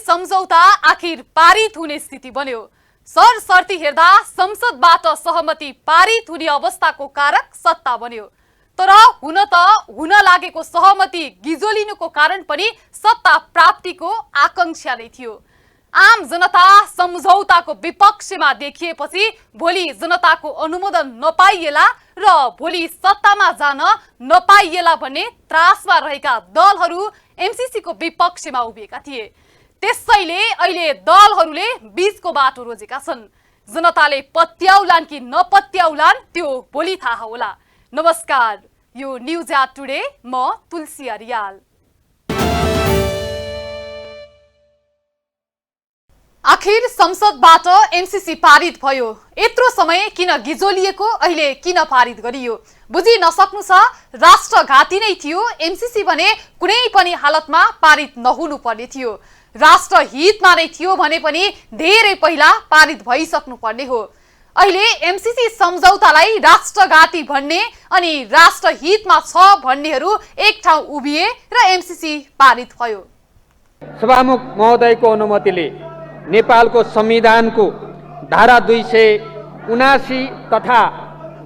सम्झौता आखिर पारित हुने स्थिति बन्यो। सरसर्ती हेर्दा संसदबाट सहमति पारित हुने अवस्थाको कारक सत्ता बन्यो। तर हुन लागेको सहमति गिजोलिनुको कारण पनि सत्ता प्राप्तिको आकांक्षा नै थियो। आम जनता सम्झौताको विपक्षमा देखिएपछि भोलि जनताको अनुमोदन नपाइएला र भोलि सत्तामा जान नपाइएला भन्ने त्रासमा रहेका दलहरू एमसीसीको विपक्षमा उभिएका थिए। त्यसैले अहिले दलहरूले बीचको बाटो रोजेका छन्। जनताले पत्याउलान् कि नपत्याउलान् त्यो भोलि थाहा होला। नमस्कार, यो न्यूज एट टुडे, म तुलसी अरियाल। आखिर संसदबाट एमसीसी पारित भयो। यत्रो समय किन गिजोलिएको, अहिले किन पारित गरियो? बुझि नसक्नु छ, राष्ट्रघाती नै थियो। एमसीसी भने कुनै पनि हालतमा पारित नहुनु पर्ने थियो। राष्ट्रहितमा नै थियो भने पनि धेरै पहिला पारित भइसक्नु पर्ने हो। अहिले एमसीसी सम्झौतालाई राष्ट्रघाती भन्ने अनि राष्ट्रहितमा छ भन्नेहरू एक ठाउँ उभिए र एमसीसी पारित भयो। सभामुख महोदयको अनुमतिले नेपालको संविधानको धारा 279 तथा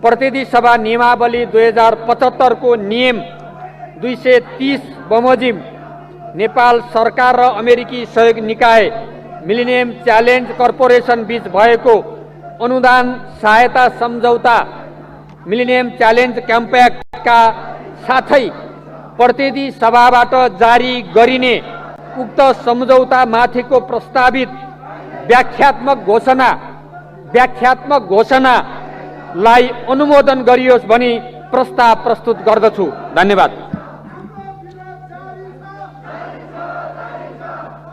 प्रतिनिधि सभा नियमावली 2075 को नियम 230 बमोजिम नेपाल सरकार र अमेरिकी सहयोग निकाय मिलेनियम च्यालेन्ज कर्पोरेसन बीच भएको अनुदान सहायता सम्झौता मिलेनियम च्यालेन्ज कम्प्याक्टका साथै प्रतिनिधि सभाबाट जारी गरिने उक्त सम्झौता माथिको प्रस्तावित व्याख्यात्मक घोषणालाई अनुमोदन गरियोस् भनी प्रस्ताव प्रस्तुत गर्दछु। धन्यवाद।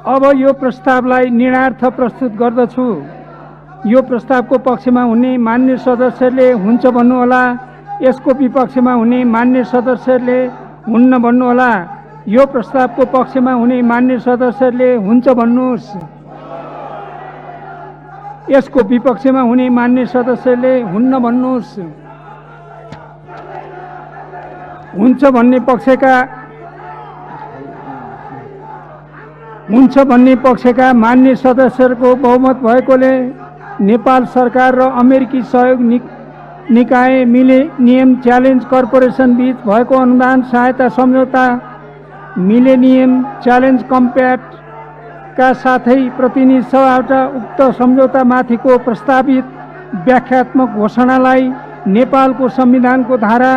अब यो प्रस्तावलाई निर्णयार्थ प्रस्तुत गर्दछु। यो प्रस्तावको पक्षमा हुने मान्य सदस्यले हुन्छ भन्नुहोला। यसको विपक्षमा हुने मान्य सदस्यले हुन्न भन्नुहोला। यो प्रस्तावको पक्षमा हुने मान्य सदस्यले हुन्छ भन्नुहोस्। यसको विपक्षमा हुने मान्य सदस्यले हुन्न भन्नुहोस्। हुन्छ भन्ने पक्षका मान्य सदस्यहरूको बहुमत भएकोले नेपाल सरकार र अमेरिकी सहयोग निकाय मिलेनियम च्यालेन्ज कर्पोरेसन बीच भएको अनुदान सहायता सम्झौता मिलेनियम च्यालेन्ज कम्प्याक्टका साथै प्रतिनिधि सभाबाट उक्त सम्झौतामाथिको प्रस्तावित व्याख्यात्मक घोषणालाई नेपालको संविधानको धारा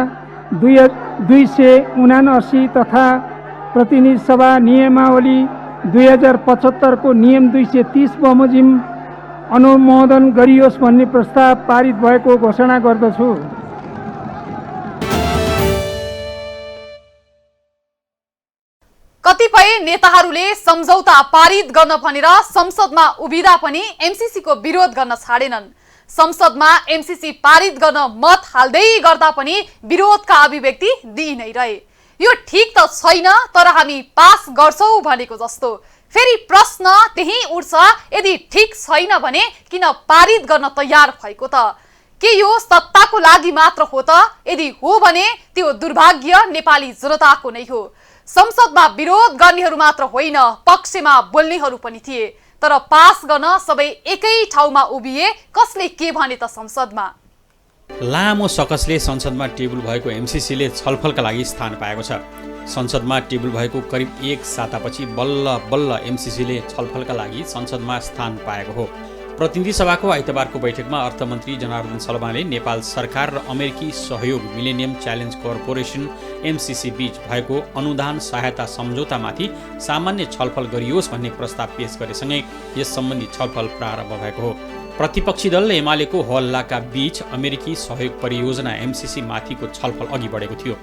279 तथा प्रतिनिधि सभा नियमावली 2075 को नियम 230 बमोजिम अनुमोदन गरियोस् भन्ने प्रस्ताव पारित भएको घोषणा गर्दछु। कतिपय नेताहरूले सम्झौता पारित गर्न भनेर संसदमा उभिँदा पनि एमसीसीको विरोध गर्न छाडेनन्। संसदमा एमसीसी पारित गर्न मत हाल्दै गर्दा पनि विरोधका अभिव्यक्ति दिइ नै रहे। यो ठीक त छैन, तर हामी पास गर्छौं भनेको जस्तो। फेरि प्रश्न त्यही उठ्छ, यदि ठीक छैन भने किन पारित गर्न तयार भएको त? के यो सत्ताको लागि मात्र हो त? यदि हो भने त्यो दुर्भाग्य नेपाली जनताको नै हो। संसदमा विरोध गर्नेहरू मात्र होइन, पक्षमा बोल्नेहरू पनि थिए। तर पास गर्न सबै एकै ठाउँमा उभिए। कसले के भने त संसदमा? लामो सकसले संसदमा टेबल भएको एमसीसीले छलफलका लागि स्थान पाएको छ। संसदमा टेबल भएको करिब एक सातापछि बल्ल बल्ल एमसीसीले छलफलका लागि संसदमा स्थान पाएको हो। प्रतिनिधि सभाको आइतबारको बैठकमा अर्थमन्त्री जनार्दन शर्माले नेपाल सरकार र अमेरिकी सहयोग मिलेनियम च्यालेन्ज कर्पोरेसन एमसीसी बीच भएको अनुदान सहायता सम्झौतामाथि सामान्य छलफल गरियोस् भन्ने प्रस्ताव पेश गरेसँगै यस सम्बन्धी छलफल प्रारम्भ भएको हो। प्रतिपक्षी दल एमालेको हल्लाका बीच अमेरिकी सहयोग परियोजना एमसीसी माथिको छलफल अघि बढेको थियो।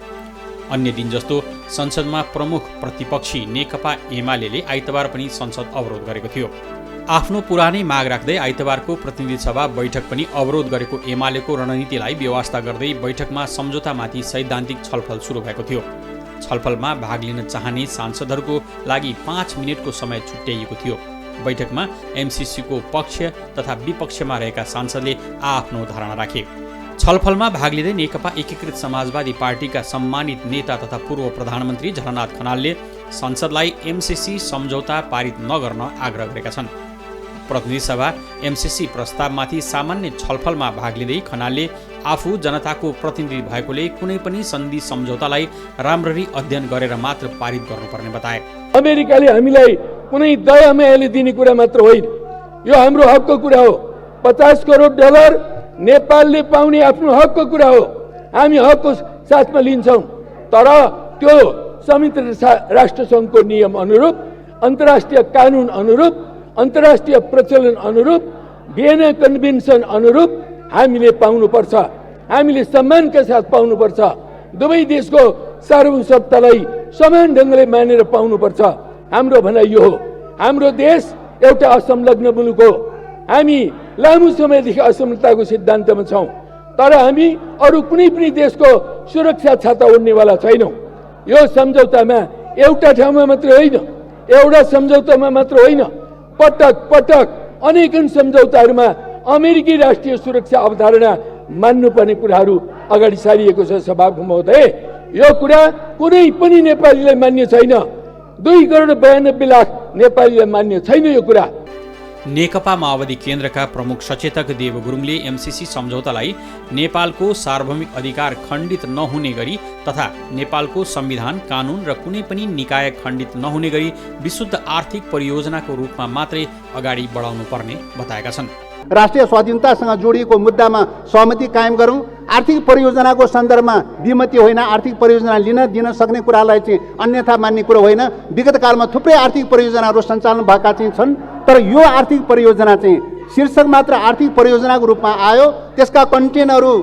अन्य दिन जस्तो संसदमा प्रमुख प्रतिपक्षी नेकपा एमालेले आइतबार पनि संसद अवरोध गरेको थियो। आफ्नो पुरानै माग राख्दै आइतबारको प्रतिनिधि सभा बैठक पनि अवरोध गरेको एमालेको रणनीतिलाई बेवास्ता गर्दै बैठकमा सम्झौतामाथि सैद्धान्तिक छलफल सुरु भएको थियो। छलफलमा भाग लिन चाहने सांसदहरूको लागि 5 मिनेटको समय छुट्याइएको थियो। बैठकमा एमसीसीको पक्ष तथा विपक्षमा रहेका सांसदले आफ्नो धारणा राखे। छलफलमा भाग लिँदै नेकपा एकीकृत समाजवादी पार्टीका सम्मानित नेता तथा पूर्व प्रधानमन्त्री झलनाथ खनालले संसदलाई एमसीसी सम्झौता पारित नगर्न आग्रह गरेका छन्। प्रतिनिधि सभा एमसीसी प्रस्तावमाथि सामान्य छलफलमा भाग लिँदै खनालले आफू जनताको प्रतिनिधि भएकोले कुनै पनि सन्धि सम्झौतालाई राम्ररी अध्ययन गरेर मात्र पारित गर्नुपर्ने बताए। अमेरिकाले हामीलाई कुनै दया मायाले दिने कुरा मात्र होइन, यो हाम्रो हकको कुरा हो। 50 करोड डलर नेपालले पाउने आफ्नो हकको कुरा हो, हामी हकको साथमा लिन्छौँ। तर त्यो संयुक्त राष्ट्र सङ्घको नियम अनुरूप, अन्तर्राष्ट्रिय कानुन अनुरूप, अन्तर्राष्ट्रिय प्रचलन अनुरूप, भियना कन्भेन्सन अनुरूप हामीले पाउनुपर्छ, हामीले सम्मानका साथ पाउनुपर्छ। दुवै देशको सार्वभौमसत्तालाई समान ढङ्गले मानेर पाउनुपर्छ। हाम्रो भनाइ यो हो, हाम्रो देश एउटा असंलग्न मुलुक हो। हामी लामो समयदेखि असमताको सिद्धान्तमा छौँ, तर हामी अरू कुनै पनि देशको सुरक्षा छाता ओढ्नेवाला छैनौँ। यो सम्झौतामा एउटा ठाउँमा मात्र होइन, एउटा सम्झौतामा मात्र होइन, पटक पटक अनेकन सम्झौताहरूमा अमेरिकी राष्ट्रिय सुरक्षा अवधारणा मान्नुपर्ने कुराहरू अगाडि सारिएको छ। सभामुख महोदय, यो कुरा कुनै पनि नेपालीलाई मान्य छैन। 2 करोड 92 लाख नेपालीलाई मान्य छैन यो कुरा। नेकपा माओवादी केन्द्रका प्रमुख सचेतक देव गुरुङले एमसीसी सम्झौतालाई नेपालको सार्वभौमिक अधिकार खण्डित नहुने गरी तथा नेपालको संविधान, कानुन र कुनै पनि निकाय खण्डित नहुने गरी विशुद्ध आर्थिक परियोजनाको रूपमा मात्रै अगाडि बढाउनु पर्ने बताएका छन्। राष्ट्रिय स्वाधीनतासँग जोडिएको मुद्दामा सहमति कायम गरौँ। आर्थिक परियोजनाको सन्दर्भमा विमति होइन, आर्थिक परियोजना दिन सक्ने कुरालाई चाहिँ अन्यथा मान्ने कुरो होइन। विगत कालमा थुप्रै आर्थिक परियोजनाहरू सञ्चालन भएका चाहिँ छन्, तर यो आर्थिक परियोजना चाहिँ शीर्षक मात्र आर्थिक परियोजनाको रूपमा आयो। त्यसका कन्टेनहरू,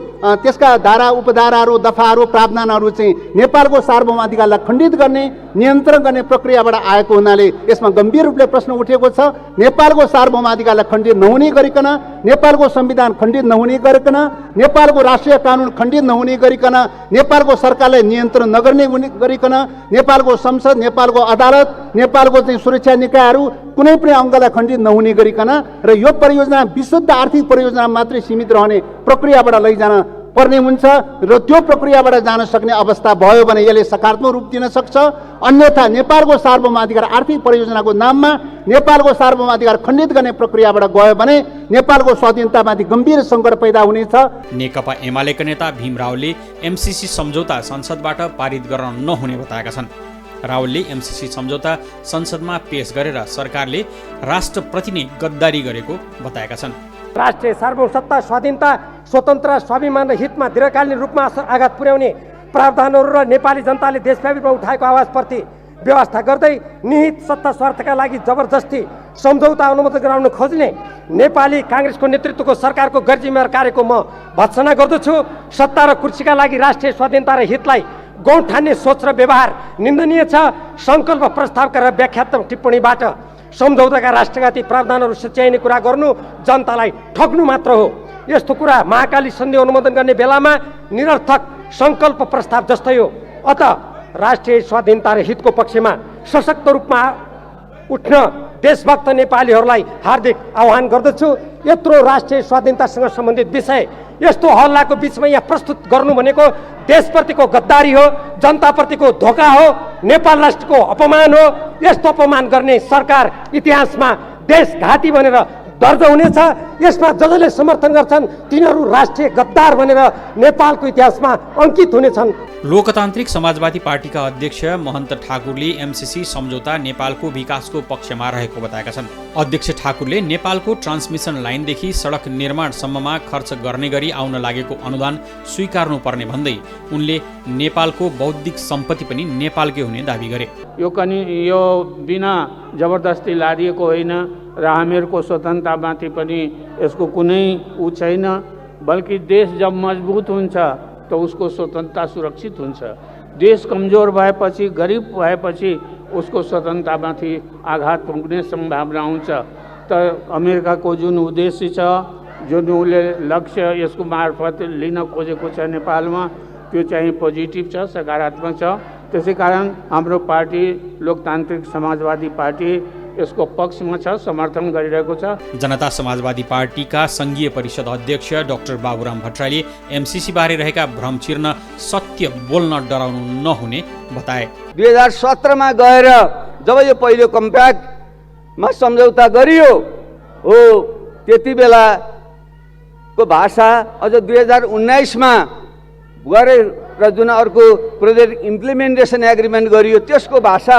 त्यसका धारा उपधाराहरू, दफाहरू, प्रावधानहरू चाहिँ नेपालको सार्वभौम अधिकारलाई खण्डित गर्ने, नियन्त्रण गर्ने प्रक्रियाबाट आएको हुनाले यसमा गम्भीर रूपले प्रश्न उठेको छ। नेपालको सार्वभौम अधिकारलाई खण्डित नहुने गरिकन, नेपालको संविधान खण्डित नहुने गरिकन, नेपालको राष्ट्रिय कानुन खण्डित नहुने गरिकन, नेपालको सरकारलाई नियन्त्रण नगर्ने गरिकन, नेपालको संसद, नेपालको अदालत, नेपालको चाहिँ सुरक्षा निकायहरू कुनै पनि अङ्गलाई खण्डित नहुने गरिकन र यो परियोजना विशुद्ध आर्थिक परियोजना मात्रै सीमित रहने प्रक्रियाबाट लैजान पर्ने हुन्छ र त्यो प्रक्रियाबाट जान सक्ने अवस्था भयो भने यसले सकारात्मक रूप दिन सक्छ। अन्यथा नेपालको सार्वभौम अधिकार आर्थिक परियोजनाको नाममा नेपालको सार्वभौम अधिकार खण्डित गर्ने प्रक्रियाबाट गयो भने नेपालको स्वाधीनतामाथि गम्भीर सङ्कट पैदा हुनेछ। नेकपा एमालेका नेता भीम रावलले एमसीसी सम्झौता संसदबाट पारित गर्न नहुने बताएका छन्। रावलले एमसीसी सम्झौता संसदमा पेश गरेर सरकारले राष्ट्रप्रति नै गद्दारी गरेको बताएका छन्। राष्ट्रिय सार्वभौमसत्ता, स्वाधीनता, स्वतन्त्र, स्वाभिमान र हितमा दीर्घकालीन रूपमा आघात पुर्याउने प्रावधानहरू र नेपाली जनताले देशव्यापी रूपमा उठाएको आवाजप्रति व्यवस्था गर्दै निहित सत्ता स्वार्थका लागि जबरजस्ती सम्झौता अनुमोदन गराउन खोज्ने नेपाली काङ्ग्रेसको नेतृत्वको सरकारको गैरजिम्मेवार कार्यको म भत्सना गर्दछु। सत्ता र कुर्सीका लागि राष्ट्रिय स्वाधीनता र हितलाई गौण ठान्ने सोच र व्यवहार निन्दनीय छ। सङ्कल्प प्रस्तावका र व्याख्यात्मक टिप्पणीबाट सम्झौताका राष्ट्रघाती प्रावधानहरू सच्याइने कुरा गर्नु जनतालाई ठग्नु मात्र हो। यस्तो कुरा महाकाली सन्धि अनुमोदन गर्ने बेलामा निरर्थक सङ्कल्प प्रस्ताव जस्तै हो। अत राष्ट्रिय स्वाधीनता र हितको पक्षमा सशक्त रूपमा उठ्न देशभक्त नेपालीहरूलाई हार्दिक आह्वान गर्दछु। यत्रो राष्ट्रिय स्वाधीनतासँग सम्बन्धित विषय यस्तो हल्लाको बिचमा यहाँ प्रस्तुत गर्नु भनेको देशप्रतिको गद्दारी हो, जनताप्रतिको धोका हो, नेपाल राष्ट्रको अपमान हो। यस्तो अपमान गर्ने सरकार इतिहासमा देशघाती भनेर दर्ज हुनेछ। यसमा जसले समर्थन गर्छन् तिनीहरू राष्ट्रिय गद्दार भनेर नेपालको इतिहासमा अङ्कित हुनेछन्। लोकतान्त्रिक समाजवादी पार्टीका अध्यक्ष महन्त ठाकुरले एमसीसी सम्झौता नेपालको विकासको पक्षमा रहेको बताएका छन्। अध्यक्ष ठाकुरले नेपालको ट्रान्समिसन लाइनदेखि सडक निर्माणसम्ममा खर्च गर्ने गरी आउन लागेको अनुदान स्वीकार्नुपर्ने भन्दै उनले नेपालको बौद्धिक सम्पत्ति पनि नेपालकै हुने दावी गरे। यो बिना जबरजस्ती लादिएको होइन र हामीहरूको स्वतन्त्रतामाथि पनि यसको कुनै छैन, बल्कि देश जब मजबुत हुन्छ तो उसको स्वतन्त्रता सुरक्षित हुन्छ। देश कमजोर भएपछि, गरिब भएपछि उसको स्वतन्त्रतामाथि आघात पुग्ने सम्भावना हुन्छ। त अमेरिकाको जुन उद्देश्य छ, जुन उसले लक्ष्य यसको मार्फत लिन खोजेको छ नेपालमा, त्यो चाहिँ पोजिटिभ छ, सकारात्मक छ। त्यसै कारण हाम्रो पार्टी लोकतान्त्रिक समाजवादी पार्टी यसको पक्षमा छ, समर्थन गरिरहेको छ। जनता समाजवादी पार्टीका संघीय परिषद अध्यक्ष डाक्टर बाबुराम भट्टराईले एमसीसी बारे रहेका भ्रम चिर्न सत्य बोल्न डराउनु नहुने बताए। 2017 गएर जब यो पहिलो कम्प्याक्टमा सम्झौता गरियो हो त्यति बेलाको भाषा अझ 2019 गरे र जुन अर्को प्रोजेक्ट इम्प्लिमेन्टेसन एग्रिमेन्ट गरियो त्यसको भाषा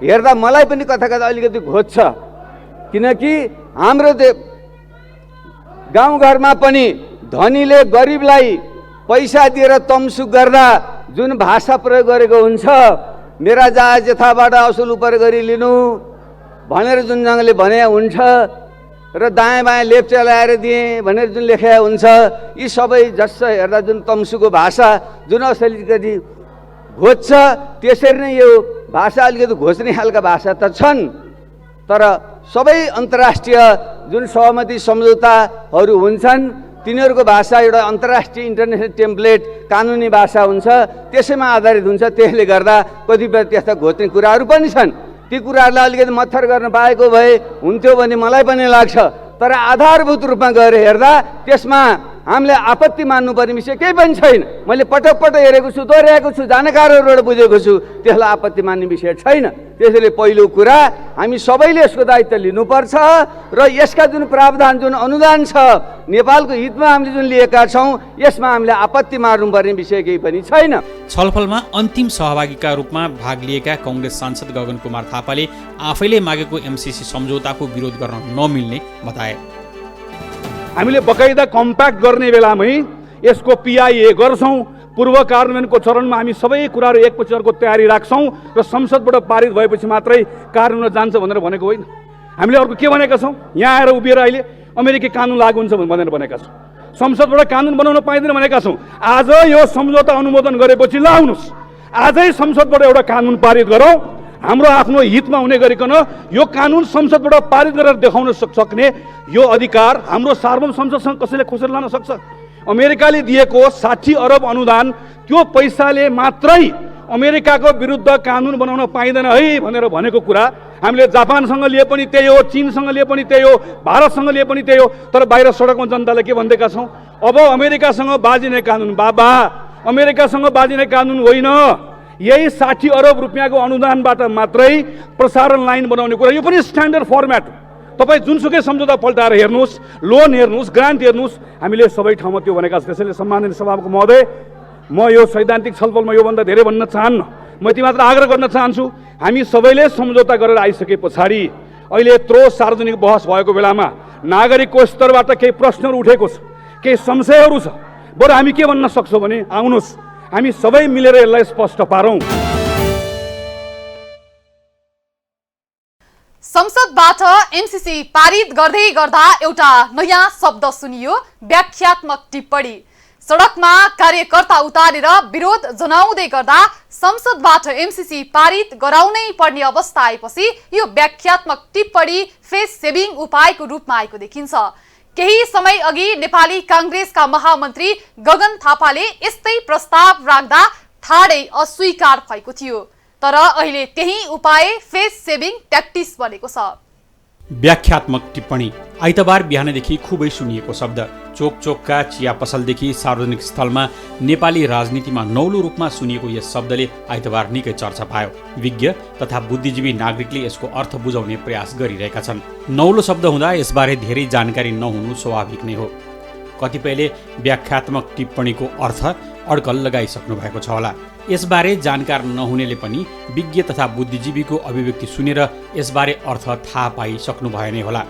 हेर्दा मलाई पनि कथा कथा अलिकति घोच्छ, किनकि हाम्रो गाउँघरमा पनि धनीले गरिबलाई पैसा दिएर तमसुक गर्दा जुन भाषा प्रयोग गरेको हुन्छ, मेरा जहाज यथाबाट असुल उपर गरी लिनु भनेर जुन ढङ्गले भने हुन्छ र दायाँ बायाँ लेप चलाएर दिएँ भनेर जुन लेखेको हुन्छ, यी सबै जस हेर्दा जुन तम्सुको भाषा जुन अलिकति घोच्छ, त्यसरी नै यो भाषा अलिकति घोच्ने खालका भाषा त छन्। तर सबै अन्तर्राष्ट्रिय जुन सहमति सम्झौताहरू हुन्छन् तिनीहरूको भाषा एउटा अन्तर्राष्ट्रिय इन्टरनेसनल टेम्प्लेट कानुनी भाषा हुन्छ, त्यसैमा आधारित हुन्छ। त्यसले गर्दा कतिपय त्यस्ता घोच्ने कुराहरू पनि छन्। ती कुराहरूलाई अलिकति मत्थर गर्न पाएको भए हुन्थ्यो भन्ने मलाई पनि लाग्छ। तर आधारभूत रूपमा गएर हेर्दा त्यसमा हामीले आपत्ति मान्नुपर्ने विषय केही पनि छैन। मैले पटक पटक हेरेको छु, दोहोऱ्याएको छु, जानकारहरूबाट बुझेको छु, त्यसलाई आपत्ति मान्ने विषय छैन। त्यसैले पहिलो कुरा हामी सबैले यसको दायित्व लिनुपर्छ र यसका जुन प्रावधान जुन अनुदान छ नेपालको हितमा हामीले जुन लिएका छौँ यसमा हामीले आपत्ति मार्नुपर्ने विषय केही पनि छैन। छलफलमा अन्तिम सहभागीका रूपमा भाग लिएका कांग्रेस सांसद गगन कुमार थापाले आफैले मागेको एमसीसी सम्झौताको विरोध गर्न नमिल्ने बताए। हामीले बकाइदा कम्प्याक्ट गर्ने बेलामै यसको पिआइए गर्छौँ, पूर्व कार्यान्वयनको चरणमा हामी सबै कुराहरू एकपछि अर्को तयारी राख्छौँ र संसदबाट पारित भएपछि मात्रै कार्यान्वयन जान्छ भनेर भनेको होइन। हामीले अर्को के भनेका छौँ, यहाँ आएर उभिएर अहिले अमेरिकी कानुन लागू हुन्छ भनेर भनेका छौँ, संसदबाट कानुन बनाउन पाइँदैन भनेका छौँ। आज यो सम्झौता अनुमोदन गरेपछि लाउनुहोस्, आजै संसदबाट एउटा कानुन पारित गरौँ, हाम्रो आफ्नो हितमा हुने गरिकन यो कानुन संसदबाट पारित गरेर देखाउन सक्ने यो अधिकार हाम्रो सार्वभौम संसदसँग कसैले खोसेर लान सक्छ? अमेरिकाले दिएको 60 अरब अनुदान त्यो पैसाले मात्रै अमेरिकाको विरुद्ध कानुन बनाउन पाइँदैन है भनेर भनेको कुरा हामीले जापानसँग लिए पनि त्यही हो, चीनसँग लिए पनि त्यही हो, भारतसँग लिए पनि त्यही हो। तर बाहिर सडकमा जनतालाई के भन्दैका छौँ, अब अमेरिकासँग बाजिने कानुन बाबा, अमेरिकासँग बाजिने कानुन होइन, यही 60 अरब रुपियाँको अनुदानबाट मात्रै प्रसारण लाइन बनाउने कुरा, यो पनि स्ट्यान्डर्ड फर्मेट। तपाईँ जुनसुकै सम्झौता पल्टाएर हेर्नुहोस्, लोन हेर्नुहोस्, ग्रान्ट हेर्नुहोस्, हामीले सबै ठाउँमा त्यो भनेका छौँ। त्यसैले सम्माननीय सभामुख महोदय, म यो सैद्धान्तिक छलफलमा योभन्दा धेरै भन्न चाहन्न। म यति मात्र आग्रह गर्न चाहन्छु, हामी सबैले सम्झौता गरेर आइसके पछाडि अहिले यत्रो सार्वजनिक बहस भएको बेलामा नागरिकको स्तरबाट केही प्रश्नहरू उठेको छ, केही संशयहरू छ। बरु हामी के भन्न सक्छौँ भने आउनुहोस् हामी सबै मिलेर यसलाई स्पष्ट पारौँ। संसदबाट एमसीसी पारित गर्दै गर्दा एउटा नयाँ शब्द सुनियो, व्याख्यात्मक टिप्पणी। सडकमा कार्यकर्ता उतारेर विरोध जनाउँदै गर्दा संसदबाट एमसीसी पारित गराउनै पर्ने अवस्था आएपछि यो व्याख्यात्मक टिप्पणी फेस सेभिङ उपायको रूपमा आएको देखिन्छ। केही समय अघि नेपाली कांग्रेसका महामन्त्री गगन थापाले यस्तै प्रस्ताव राख्दा ठाडै अस्वीकार भएको थियो। तर अहिले त्यही उपाय फेस सेभिङ ट्याक्टिस बनेको छ। व्याख्यात्मक टिप्पणी आइतबार बिहानदेखि खुबै सुनिएको शब्द। चोक चोकका चिया पसलदेखि सार्वजनिक स्थलमा नेपाली राजनीतिमा नौलो रूपमा सुनिएको यस शब्दले आइतबार निकै चर्चा पायो। विज्ञ तथा बुद्धिजीवी नागरिकले यसको अर्थ बुझाउने प्रयास गरिरहेका छन्। नौलो शब्द हुँदा यसबारे धेरै जानकारी नहुनु स्वाभाविक नै हो। कतिपयले व्याख्यात्मक टिप्पणीको अर्थ अड्कल लगाइसक्नु भएको छ होला। यसबारे जानकार नहुनेले पनि विज्ञ तथा बुद्धिजीवीको अभिव्यक्ति सुनेर यसबारे अर्थ थाहा पाइसक्नु भए नै होला।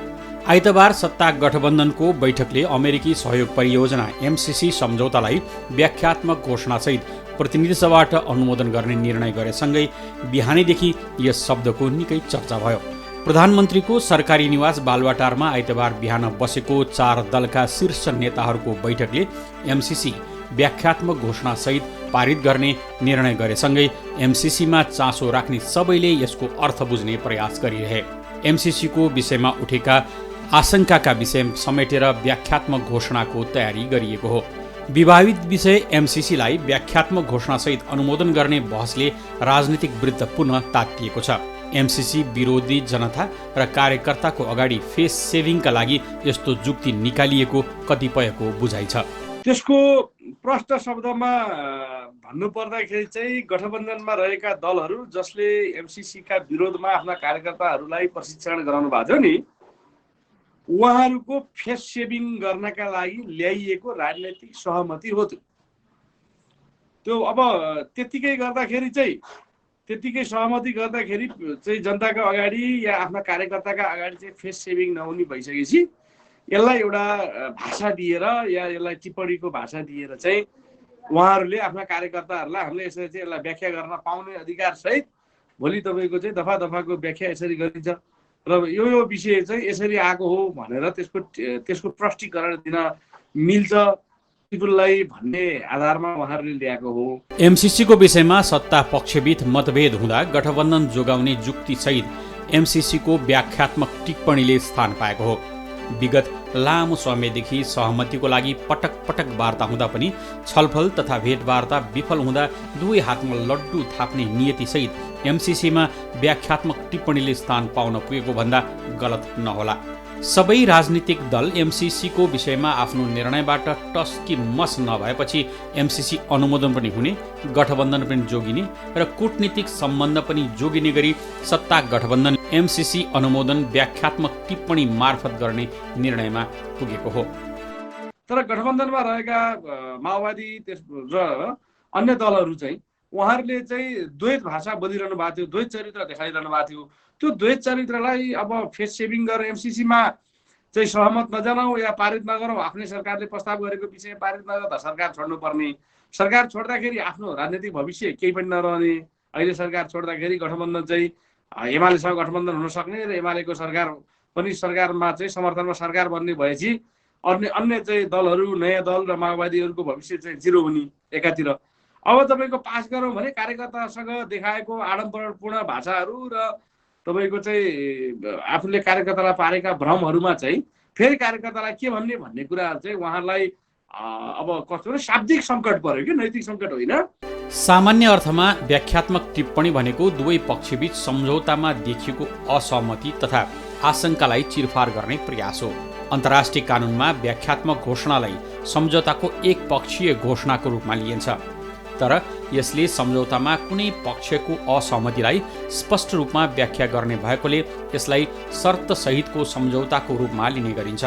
आइतबार सत्ता गठबन्धनको बैठकले अमेरिकी सहयोग परियोजना एमसीसी सम्झौतालाई व्याख्यात्मक घोषणासहित प्रतिनिधि सभाबाट अनुमोदन गर्ने निर्णय गरेसँगै बिहानैदेखि यस शब्दको निकै चर्चा भयो। प्रधानमन्त्रीको सरकारी निवास बालुवाटारमा आइतबार बिहान बसेको 4 दलका शीर्ष नेताहरूको बैठकले एमसीसी व्याख्यात्मक घोषणासहित पारित गर्ने निर्णय गरेसँगै एमसीसीमा चासो राख्ने सबैले यसको अर्थ बुझ्ने प्रयास गरिरहे। एमसीसीको विषयमा उठेका आशंकाका विषय समेटेर व्याख्यात्मक घोषणाको तयारी गरिएको हो। विवादित विषय एमसीसीलाई व्याख्यात्मक घोषणासहित अनुमोदन गर्ने बहसले राजनीतिक वृत्त पुनः तातिएको छ। एमसीसी विरोधी जनता र कार्यकर्ताको अगाडि फेस सेभिङका लागि यस्तो जुक्ति निकालिएको कतिपयको बुझाइ छ। त्यसको प्रष्ट शब्दमा भन्नुपर्दाखेरि चाहिँ गठबन्धनमा रहेका दलहरू जसले एमसीसीका विरोधमा आफ्ना कार्यकर्ताहरूलाई प्रशिक्षण गराउनु भएको थियो नि, उहाँहरूको फेस सेभिङ गर्नका लागि ल्याइएको राजनैतिक सहमति हो त्यो। अब त्यतिकै गर्दाखेरि चाहिँ त्यतिकै सहमति गर्दाखेरि चाहिँ जनताको अगाडि या आफ्ना कार्यकर्ताका अगाडि चाहिँ फेस सेभिङ नहुने भइसकेपछि यसलाई एउटा भाषा दिएर या यसलाई टिप्पणीको भाषा दिएर चाहिँ उहाँहरूले आफ्ना कार्यकर्ताहरूलाई हामीले यसरी चाहिँ यसलाई व्याख्या गर्न पाउने अधिकार सहित भोलि तपाईँको चाहिँ दफा दफाको व्याख्या यसरी गरिन्छ र यो विषय चाहिँ यसरी आएको हो भनेर त्यसको प्रष्टीकरण दिन मिल्छ पिपुललाई भन्ने आधारमा उहाँहरूले ल्याएको हो। एमसीसीको विषयमा सत्ता पक्षबीच मतभेद हुँदा गठबन्धन जोगाउने जुक्तिसहित एमसीसीको व्याख्यात्मक टिप्पणीले स्थान पाएको हो। विगत लामो समयदेखि सहमतिको लागि पटक पटक वार्ता हुँदा पनि छलफल तथा भेटवार्ता विफल हुँदा दुवै हातमा लड्डु थाप्ने नियतिसहित एमसीसीमा व्याख्यात्मक टिप्पणीले स्थान पाउन पुगेको भन्दा गलत नहोला। सबै राजनीतिक दल एमसीसीको विषयमा आफ्नो निर्णयबाट टस्की मस नभएपछि एमसीसी अनुमोदन पनि हुने, गठबन्धन पनि जोगिने र कूटनीतिक सम्बन्ध पनि जोगिने गरी सत्ता गठबन्धन एमसीसी अनुमोदन व्याख्यात्मक टिप्पणी मार्फत गर्ने निर्णयमा पुगेको हो। तर गठबन्धनमा रहेका माओवादी र अन्य दलहरू चाहिँ उहाँहरूले चाहिँ द्वैत भाषा बोलिरहनु भएको थियो, द्वैत चरित्र देखाइरहनु भएको थियो। त्यो द्वैत चरित्रलाई अब फेस सेभिङ गरेर एमसीसीमा चाहिँ सहमत नजनाऊ या पारित नगरौँ, आफ्नै सरकारले प्रस्ताव गरेको विषय पारित नगर्दा सरकार छोड्नुपर्ने, सरकार छोड्दाखेरि आफ्नो राजनीतिक भविष्य केही पनि नरहने, अहिले सरकार छोड्दाखेरि गठबन्धन चाहिँ एमालेसँग गठबन्धन हुन सक्ने र एमालेको सरकार पनि सरकारमा चाहिँ समर्थनमा सरकार बन्ने भएपछि अन्य चाहिँ दलहरू नयाँ दल र माओवादीहरूको भविष्य चाहिँ जिरो हुने एकातिर। अब तपाईँको पास गरौँ भने कार्यकर्तासँग देखाएको आडम्बरपूर्ण भाषाहरू र तपाईँको चाहिँ आफूले कार्यकर्तालाई पारेका भ्रमहरूमा चाहिँ फेरि कार्यकर्तालाई के भन्ने कुराहरू चाहिँ उहाँलाई अब कस्तो शाब्दिक सङ्कट पर्यो कि नैतिक सङ्कट होइन। सामान्य अर्थमा व्याख्यात्मक टिप्पणी भनेको दुवै पक्षबीच सम्झौतामा देखिएको असहमति तथा आशंकालाई चिरफार गर्ने प्रयास हो। अन्तर्राष्ट्रिय कानुनमा व्याख्यात्मक घोषणालाई सम्झौताको एक पक्षीय घोषणाको रूपमा लिइन्छ, तर यसले सम्झौतामा कुनै पक्षको असहमतिलाई स्पष्ट रूपमा व्याख्या गर्ने भएकोले यसलाई शर्त सहितको सम्झौताको रूपमा लिने गरिन्छ।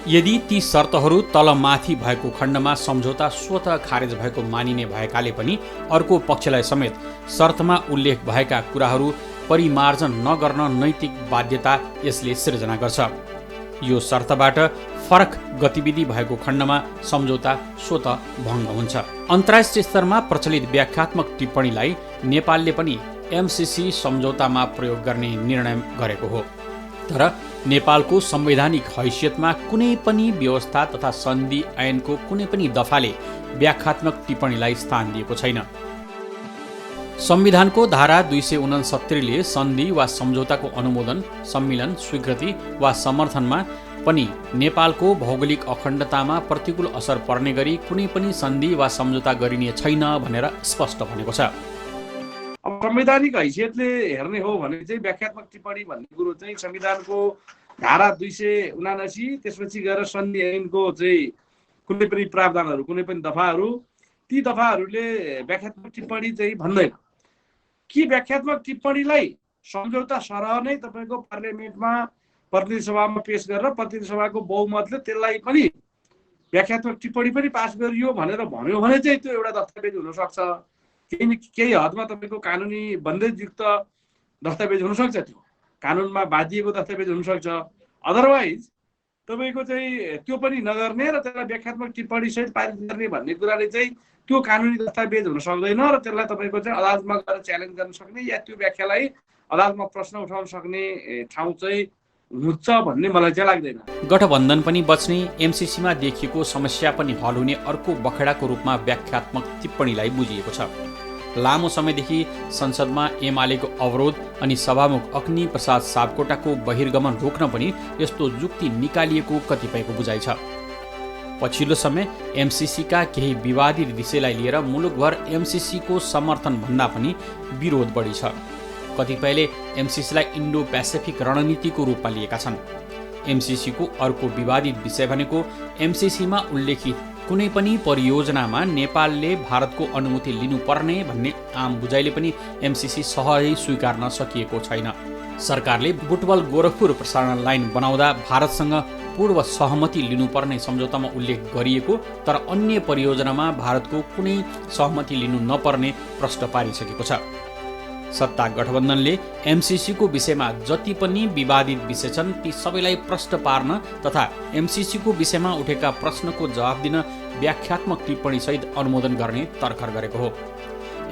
यदि ती शर्तहरू तलमाथि भएको खण्डमा सम्झौता स्वतः खारेज भएको मानिने भएकाले पनि अर्को पक्षलाई समेत शर्तमा उल्लेख भएका कुराहरू परिमार्जन नगर्न नैतिक बाध्यता यसले सिर्जना गर्छ। यो शर्तबाट फरक गतिविधि भएको खण्डमा सम्झौता स्वतः भङ्ग हुन्छ। अन्तर्राष्ट्रिय स्तरमा प्रचलित व्याख्यात्मक टिप्पणीलाई नेपालले पनि एमसीसी सम्झौतामा प्रयोग गर्ने निर्णय गरेको हो, तर नेपालको संवैधानिक हैसियतमा कुनै पनि व्यवस्था तथा सन्धि ऐनको कुनै पनि दफाले व्याख्यात्मक टिप्पणीलाई स्थान दिएको छैन। संविधानको धारा 269ले सन्धि वा सम्झौताको अनुमोदन, सम्मिलन, स्वीकृति वा समर्थनमा पनि नेपालको भौगोलिक अखण्डतामा प्रतिकूल असर पर्ने गरी कुनै पनि सन्धि वा सम्झौता गरिने छैन भनेर स्पष्ट भनेको छ। अब संवैधानिक हैसियतले हेर्ने हो भने चाहिँ व्याख्यात्मक टिप्पणी भन्ने कुरो चाहिँ संविधानको धारा 279 त्यसपछि गएर सन्धि ऐनको चाहिँ कुनै पनि प्रावधानहरू कुनै पनि दफाहरू ती दफाहरूले व्याख्यात्मक टिप्पणी चाहिँ भन्दैन कि व्याख्यात्मक टिप्पणीलाई सम्झौता सरह नै तपाईँको पार्लियामेन्टमा प्रतिनिधि सभामा पेश गरेर प्रतिनिधि सभाको बहुमतले त्यसलाई पनि व्याख्यात्मक टिप्पणी पनि पास गरियो भनेर भन्यो भने चाहिँ त्यो एउटा दस्तावेज हुनसक्छ। केही हदमा तपाईँको कानुनी बन्देजयुक्त दस्तावेज हुनसक्छ, त्यो कानुनमा बाँधिएको दस्तावेज हुनसक्छ। अदरवाइज तपाईँको चाहिँ त्यो पनि नगर्ने र त्यसलाई व्याख्यात्मक टिप्पणी सहित पारित गर्ने भन्ने कुराले चाहिँ त्यो कानुनी दस्तावेज हुन सक्दैन र त्यसलाई तपाईँको चाहिँ अदालतमा गएर च्यालेन्ज गर्न सक्ने या त्यो व्याख्यालाई अदालतमा प्रश्न उठाउन सक्ने ठाउँ चाहिँ हुन्छ भन्ने मलाई चाहिँ लाग्दैन। गठबन्धन पनि बच्ने, एमसीसीमा देखिएको समस्या पनि हल हुने अर्को बखेडाको रूपमा व्याख्यात्मक टिप्पणीलाई बुझिएको छ। लामो समयदेखि संसदमा एमालेको अवरोध अनि सभामुख अग्नि प्रसाद सापकोटाको बहिर्गमन रोक्न पनि यस्तो जुक्ति निकालिएको कतिपयको बुझाइ छ। पछिल्लो समय एमसीसीका केही विवादित विषयलाई लिएर मुलुकभर एमसीसीको समर्थन भन्दा पनि विरोध बढी छ। कतिपयले एमसिसीलाई इन्डो पेसिफिक रणनीतिको रूपमा लिएका छन्। एमसिसीको अर्को विवादित विषय भनेको एमसिसीमा उल्लेखित कुनै पनि परियोजनामा नेपालले भारतको अनुमति लिनुपर्ने भन्ने आम बुझाइले पनि एमसिसी सहजै स्वीकार्न सकिएको छैन। सरकारले बुटवल गोरखपुर प्रसारण लाइन बनाउँदा भारतसँग पूर्व सहमति लिनुपर्ने सम्झौतामा उल्लेख गरिएको तर अन्य परियोजनामा भारतको कुनै सहमति लिनु नपर्ने प्रश्न पारिसकेको छ। सत्ता गठबन्धनले एमसिसीको विषयमा जति पनि विवादित विषय छन् ती सबैलाई प्रश्न पार्न तथा एमसिसीको विषयमा उठेका प्रश्नको जवाब दिन व्याख्यात्मक टिप्पणी सहित अनुमोदन गर्ने तर्खर गरेको हो।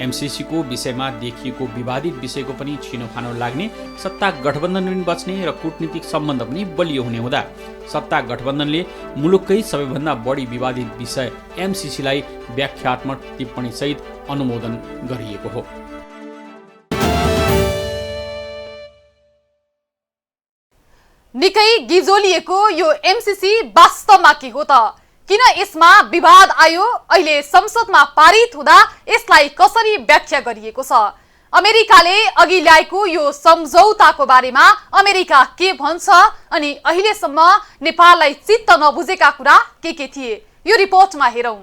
एमसिसीको विषयमा देखिएको विवादित विषयको पनि छिनोफानो लाग्ने, सत्ता गठबन्धन पनि बच्ने र कूटनीतिक सम्बन्ध पनि बलियो हुने हुँदा सत्ता गठबन्धनले मुलुककै सबैभन्दा बढी विवादित विषय एमसिसीलाई व्याख्यात्मक टिप्पणी सहित अनुमोदन गरिएको हो। निकै गिजोलिएको यो एमसिसी वास्तवमा के हो त? किन यसमा विवाद आयो? अहिले संसदमा पारित हुँदा यसलाई कसरी व्याख्या गरिएको छ? अमेरिकाले अघि ल्याएको यो सम्झौताको बारेमा अमेरिका के भन्छ अनि अहिलेसम्म नेपाललाई चित्त नबुझेका कुरा के थिए? यो रिपोर्टमा हेरौं।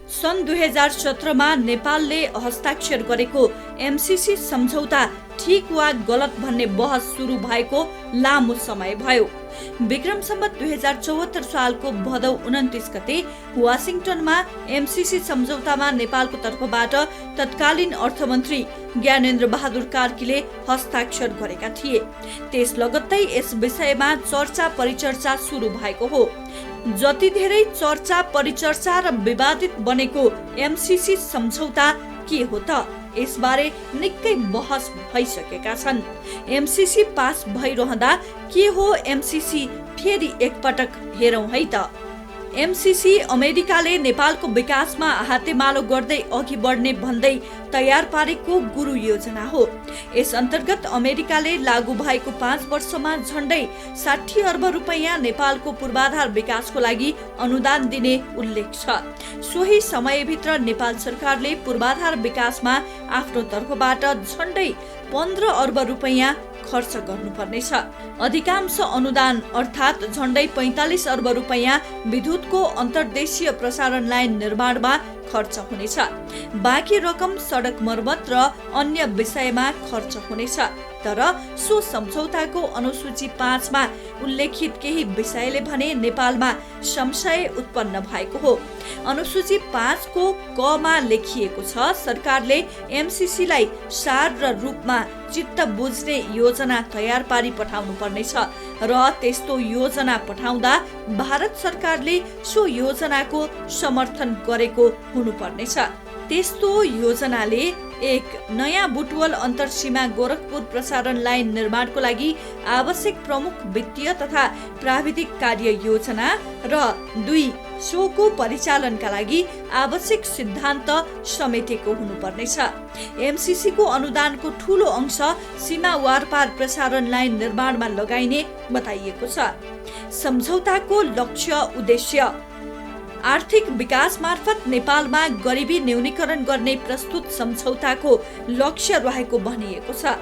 सन् 2017मा नेपालले हस्ताक्षर गरेको एमसिसी सम्झौता ठीक वा गलत भन्ने बहस सुरु भएको लामो समय भयो। विक्रम सम्वत 2074 सालको भदौ 29 गते वाशिंगटनमा एमसिसी सम्झौतामा नेपालको तर्फबाट तत्कालीन अर्थमन्त्री ज्ञानेन्द्र बहादुर कार्कीले हस्ताक्षर गरेका थिए। त्यस लगत्तै यस विषयमा चर्चा परिचर्चा सुरु भएको हो। जति धेरै चर्चा परिचर्चा र विवादित बनेको एमसिसी सम्झौता के हो त? यसबारे निकै बहस भइसकेका छन्। एमसिसी पास भइरहँदा के हो एमसिसी फेरि एकपटक हेरौं है त। एमसिसी अमेरिकाले नेपालको विकासमा हातेमालो गर्दै अघि बढ्ने भन्दै तयार पारेको गुरु योजना हो। यस अन्तर्गत अमेरिकाले लागू भएको 5 वर्षमा झण्डै 60 अर्ब रुपैयाँ नेपालको पूर्वाधार विकासको लागि अनुदान दिने उल्लेख छ। सोही समयभित्र नेपाल सरकारले पूर्वाधार विकासमा आफ्नो तर्फबाट झण्डै 15 अर्ब रुपैयाँ खर्च गर्नुपर्नेछ। अधिकांश अनुदान अर्थात् झण्डै 45 अर्ब रुपैयाँ विद्युतको अन्तर्देशीय प्रसारण लाइन निर्माणमा खर्च हुनेछ। बाँकी रकम सडक मर्मत र अन्य विषयमा खर्च हुनेछ। तर सो सम्झौताको अनुसूची 5 मा उल्लेखित केही विषयले भने नेपालमा संशय उत्पन्न भएको हो। अनुसूची 5 को क मा लेखिएको छ, सरकारले एमसिसीलाई सार र रूपमा चित्त बुझ्ने योजना तयार पारी पठाउनु पर्नेछ र त्यस्तो योजना पठाउँदा भारत सरकारले सो योजनाको समर्थन गरेको हुनुपर्नेछ। त्यस्तो योजनाले एक नयाँ बुटवल अन्तरसीमा गोरखपुर प्रसारण लाइन निर्माणको लागि आवश्यक प्रमुख वित्तीय तथा प्राविधिक कार्य योजना र 2 सोको परिचालनका लागि आवश्यक सिद्धान्त समेटेको हुनुपर्नेछ। एमसिसीको अनुदानको ठूलो अंश सीमा वारपार प्रसारण लाइन निर्माणमा लगाइने बताइएको छ। सम्झौताको लक्ष्य उद्देश्य आर्थिक विकास मार्फत नेपालमा गरिबी न्यूनीकरण गर्ने प्रस्तुत सम्झौताको लक्ष्य रहेको भनिएको छ।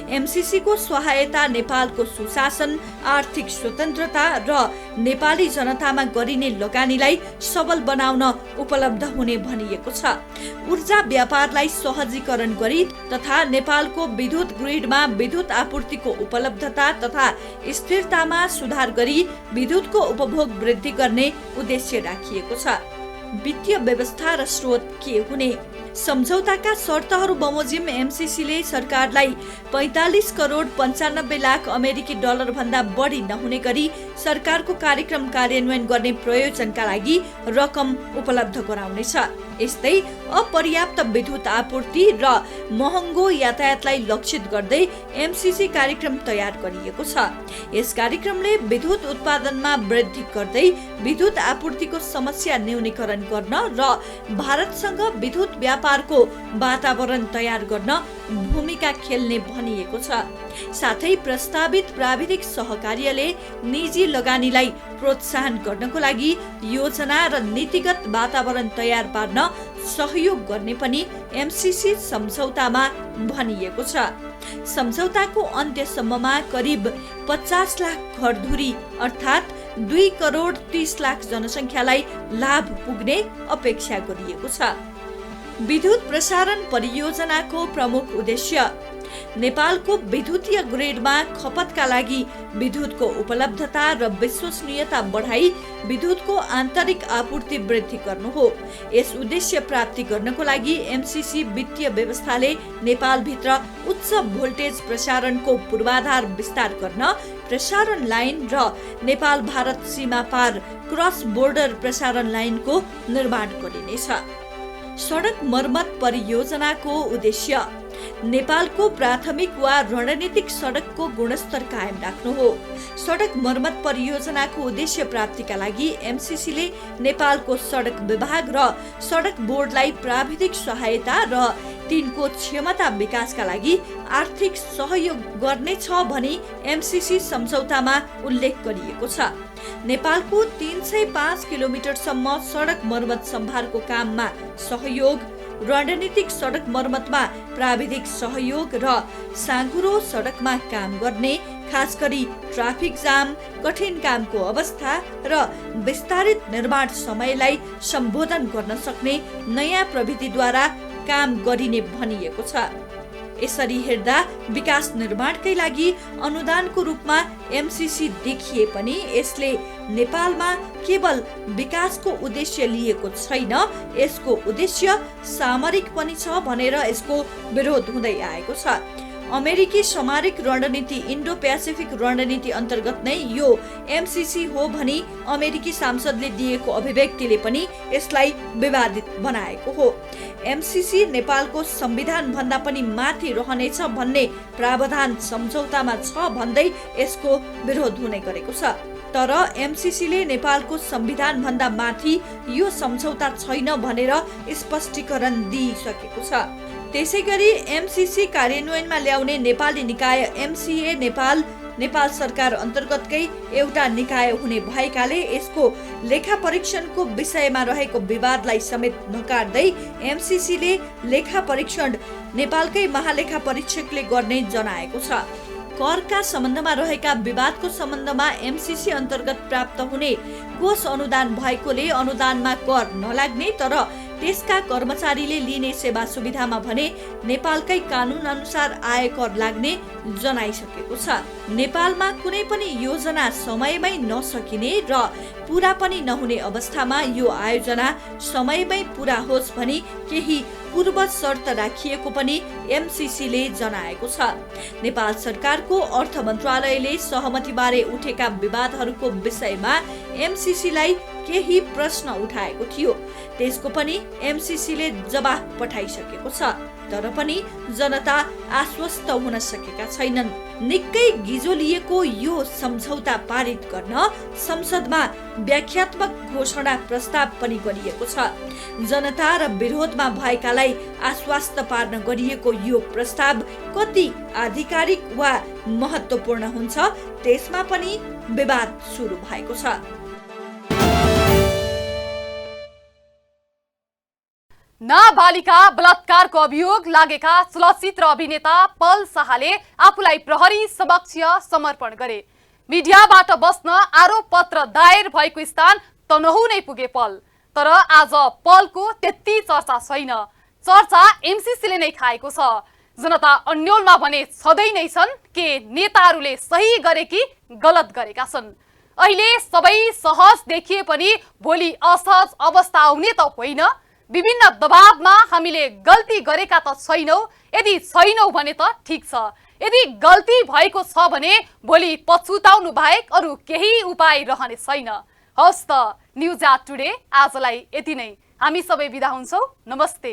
एमसिसीको सहायता नेपालको सुशासन, आर्थिक स्वतन्त्रता र नेपाली जनतामा गरिने लगानीलाई सबल बनाउन उपलब्ध हुने भनिएको छ। ऊर्जा व्यापारलाई सहजीकरण गरी तथा नेपालको विद्युत ग्रिडमा विद्युत आपूर्तिको उपलब्धता तथा स्थिरतामा सुधार गरी विद्युतको उपभोग वृद्धि गर्ने उद्देश्य राखिएको छ। वित्तीय व्यवस्था र स्रोत के हुने? सम्झौताका शर्तहरू बमोजिम एमसिसीले सरकारलाई 45 करोड 95 लाख अमेरिकी डलर भन्दा बढी नहुने गरी सरकारको कार्यक्रम कार्यान्वयन गर्ने प्रयोजनका लागि रकम उपलब्ध गराउनेछ। यस्तै अपर्याप्त विद्युत आपूर्ति र महँगो यातायातलाई लक्षित गर्दै एमसिसी कार्यक्रम तयार गरिएको छ। यस कार्यक्रमले विद्युत उत्पादनमा वृद्धि गर्दै विद्युत आपूर्तिको समस्या न्यूनीकरण गर्न र भारतसँग विद्युत व्यापारको वातावरण तयार गर्न भूमिका खेल्ने भनिएको छ। साथै प्रस्तावित प्राविधिक सहकार्यले निजी लगानीलाई प्रोत्साहन गर्नको लागि योजना र नीतिगत वातावरण तयार पार्न सहयोग गर्ने पनि एमसिसी सम्झौतामा भनिएको छ। सम्झौताको अन्त्यसम्ममा करिब 50 लाख घरधुरी अर्थात् 2 करोड 30 लाख जनसङ्ख्यालाई लाभ पुग्ने अपेक्षा गरिएको छ। विद्युत प्रसारण परियोजनाको प्रमुख उद्देश्य नेपालको विद्युतीय ग्रिडमा खपतका लागि विद्युतको उपलब्धता र विश्वसनीयता बढाई विद्युतको आन्तरिक आपूर्ति वृद्धि गर्नु हो। यस उद्देश्य प्राप्ति गर्नको लागि एमसीसी वित्तीय व्यवस्थाले नेपालभित्र उच्च भोल्टेज प्रसारणको पूर्वाधार विस्तार गर्न प्रसारण लाइन र नेपाल भारत सीमा पार क्रस बोर्डर प्रसारण लाइनको निर्माण गरिनेछ। सडक मर्मत परियोजनाको उद्देश्य नेपालको प्राथमिक वा रणनीतिक सडकको गुणस्तर कायम राख्नु हो। सडक मर्मत परियोजनाको उद्देश्य प्राप्तिका लागि एमसीसीले नेपालको सडक विभाग र सडक बोर्डलाई प्राविधिक सहायता र तिनको क्षमता विकासका लागि आर्थिक सहयोग गर्नेछ भनी एमसीसी सम्झौतामा उल्लेख गरिएको छ। नेपालको 305 किलोमिटरसम्म सडक मर्मत सम्भारको काममा सहयोग, रणनीतिक सडक मर्मतमा प्राविधिक सहयोग र साँघुरो सडकमा काम गर्ने, खास गरी ट्राफिक जाम, कठिन कामको अवस्था र विस्तारित निर्माण समयलाई सम्बोधन गर्न सक्ने नयाँ प्रविधिद्वारा काम गरिने भनिएको छ। यसरी हेर्दा विकास निर्माणकै लागि अनुदानको रूपमा एमसीसी देखिए पनि यसले नेपालमा केवल विकासको उद्देश्य लिएको छैन, यसको उद्देश्य सामरिक पनि छ भनेर यसको विरोध हुँदै आएको छ। अमेरिकी सामरिक रणनीति इन्डो पेसिफिक रणनीति अन्तर्गत नै यो एमसीसी हो भनी अमेरिकी सांसदले दिएको अभिव्यक्तिले पनि यसलाई विवादित बनाएको हो। एमसीसी नेपालको संविधान भन्दा पनि माथि रहनेछ भन्ने प्रावधान सम्झौतामा छ भन्दै यसको विरोध हुने गरेको छ। तर एमसीसीले नेपालको संविधान भन्दा माथि यो सम्झौता छैन भनेर स्पष्टीकरण दिइसकेको छ। त्यसैगरी एमसीसी कार्यान्वयनमा ल्याउने नेपाली निकाय एमसीए नेपाल सरकार अन्तर्गतकै एउटा निकाय हुने भएकाले यसको लेखा परीक्षणको विषयमा रहेको विवादलाई समेत नकार्दै एमसीसीले लेखा परीक्षण नेपालकै महालेखा परीक्षकले गर्ने जनाएको छ। करका सम्बन्धमा रहेका विवादको सम्बन्धमा एमसीसी अन्तर्गत प्राप्त हुने कोष अनुदान भएकोले अनुदानमा कर नलाग्ने तर त्यसका कर्मचारीले लिने सेवा सुविधामा भने नेपालकै कानून अनुसार आयकर लाग्ने जनाइसकेको छ। नेपालमा कुनै पनि योजना समयमै नसकिने र पूरा पनि नहुने अवस्थामा यो आयोजना समयमै पूरा होस् भनी केही पूर्व शर्त राखिएको पनि एमसीसीले जनाएको छ। नेपाल सरकारको अर्थ मन्त्रालयले सहमतिबारे उठेका विवादहरूको विषयमा एमसीसीलाई केही प्रश्न उठाएको थियो। त्यसको पनि एमसीसीले जवाफ पठाइसकेको छ। तर पनि जनता आश्वस्त हुन सकेका छैनन्। निकै गिजो लिएको यो सम्झौता पारित गर्न संसदमा व्याख्यात्मक घोषणा प्रस्ताव पनि गरिएको छ। जनता र विरोधमा भएकालाई आश्वस्त पार्न गरिएको यो प्रस्ताव कति आधिकारिक वा महत्त्वपूर्ण हुन्छ त्यसमा पनि विवाद सुरु भएको छ। नाबालिका बलात्कारको अभियोग लागेका चलचित्र अभिनेता पल शाहले आफूलाई प्रहरी समक्ष समर्पण गरे। मिडियाबाट बस्न आरोप पत्र दायर भएको स्थान तनहुँ नै पुगे पल। तर आज पलको त्यति चर्चा छैन। चर्चा एमसीसीले नै खाएको छ। जनता अन्योलमा भने छँदै नै छन् के नेताहरूले सही गरे कि गलत गरेका छन्। अहिले सबै सहज देखिए पनि भोलि असहज अवस्था आउने त होइन। विभिन्न दबावमा हामीले गल्ती गरेका त छैनौं। यदि छैनौं भने त ठीक छ। यदि गल्ती भएको छ भने भोलि पछुताउनु बाहेक अरू केही उपाय रहने छैन। हवस् त न्युज टुडे आजलाई यति नै। हामी सबै बिदा हुन्छौं। नमस्ते।